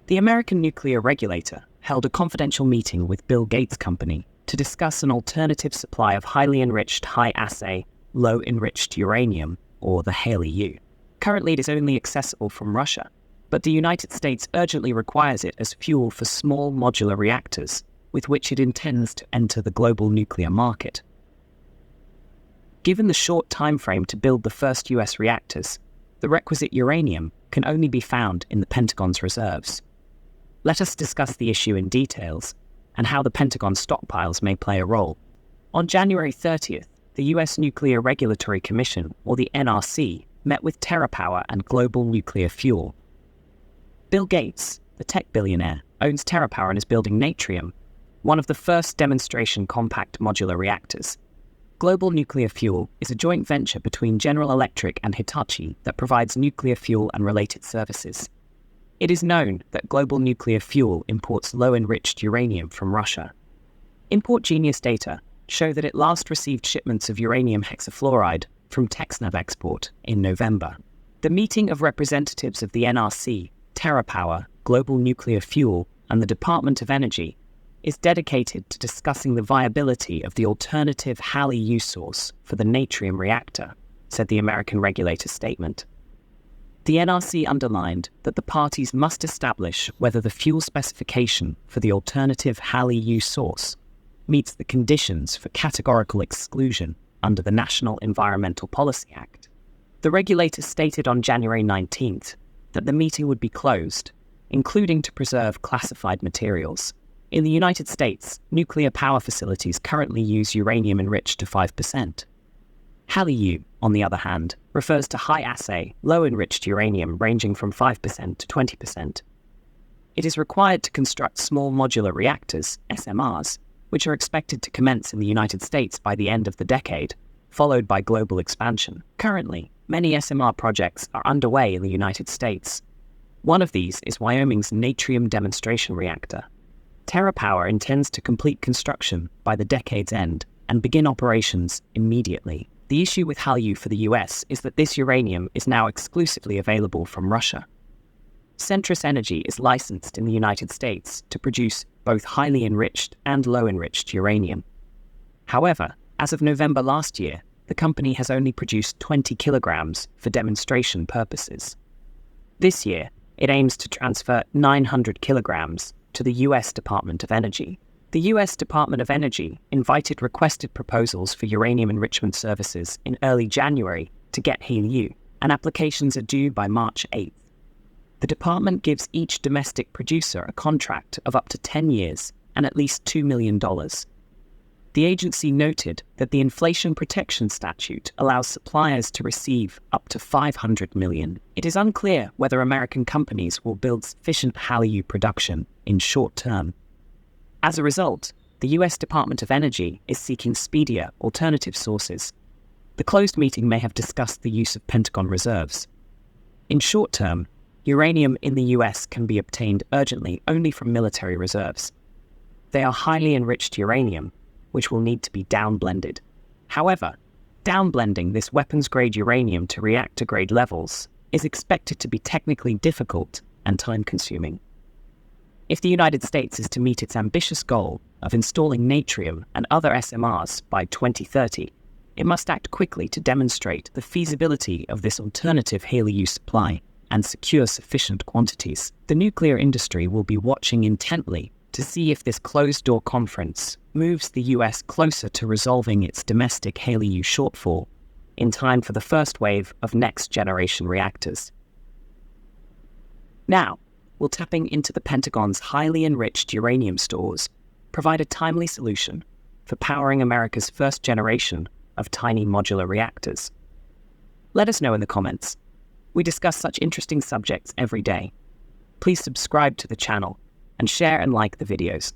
The American nuclear regulator held a confidential meeting with Bill Gates' company to discuss an alternative supply of highly enriched high-assay, low-enriched uranium, or the HALEU. Currently, it is only accessible from Russia, but the United States urgently requires it as fuel for small modular reactors, with which it intends to enter the global nuclear market. Given the short time frame to build the first US reactors, the requisite uranium can only be found in the Pentagon's reserves. Let us discuss the issue in details and how the Pentagon stockpiles may play a role. On January 30th, the US Nuclear Regulatory Commission, or the NRC, met with TerraPower and Global Nuclear Fuel. Bill Gates, the tech billionaire, owns TerraPower and is building Natrium, one of the first demonstration compact modular reactors. Global Nuclear Fuel is a joint venture between General Electric and Hitachi that provides nuclear fuel and related services. It is known that Global Nuclear Fuel imports low-enriched uranium from Russia. Import Genius data show that it last received shipments of uranium hexafluoride from TexNav Export in November. The meeting of representatives of the NRC, TerraPower, Global Nuclear Fuel, and the Department of Energy is dedicated to discussing the viability of the alternative HALEU source for the Natrium reactor, said the American regulator's statement. The NRC underlined that the parties must establish whether the fuel specification for the alternative HALEU source meets the conditions for categorical exclusion under the National Environmental Policy Act. The regulator stated on January 19th that the meeting would be closed, including to preserve classified materials. In the United States, nuclear power facilities currently use uranium enriched to 5%. HALEU, on the other hand, refers to high-assay, low-enriched uranium ranging from 5% to 20%. It is required to construct small modular reactors, SMRs, which are expected to commence in the United States by the end of the decade, followed by global expansion. Currently, many SMR projects are underway in the United States. One of these is Wyoming's Natrium demonstration reactor. TerraPower intends to complete construction by the decade's end and begin operations immediately. The issue with HALEU for the US is that this uranium is now exclusively available from Russia. Centrus Energy is licensed in the United States to produce both highly enriched and low-enriched uranium. However, as of November last year, the company has only produced 20 kilograms for demonstration purposes. This year, it aims to transfer 900 kilograms to the US Department of Energy. The US Department of Energy invited requested proposals for uranium enrichment services in early January to get HALEU, and applications are due by March 8th. The department gives each domestic producer a contract of up to 10 years and at least $2 million. The agency noted that the Inflation Protection Statute allows suppliers to receive up to $500 million. It is unclear whether American companies will build sufficient HALEU production in short term. As a result, the US Department of Energy is seeking speedier alternative sources. The closed meeting may have discussed the use of Pentagon reserves. In short term, uranium in the US can be obtained urgently only from military reserves. They are highly enriched uranium, which will need to be downblended. However, downblending this weapons-grade uranium to reactor-grade levels is expected to be technically difficult and time-consuming. If the United States is to meet its ambitious goal of installing Natrium and other SMRs by 2030, it must act quickly to demonstrate the feasibility of this alternative HALEU supply and secure sufficient quantities. The nuclear industry will be watching intently to see if this closed-door conference moves the US closer to resolving its domestic HALEU shortfall in time for the first wave of next-generation reactors. Now, will tapping into the Pentagon's highly enriched uranium stores provide a timely solution for powering America's first generation of tiny modular reactors? Let us know in the comments. We discuss such interesting subjects every day. Please subscribe to the channel and share and like the videos.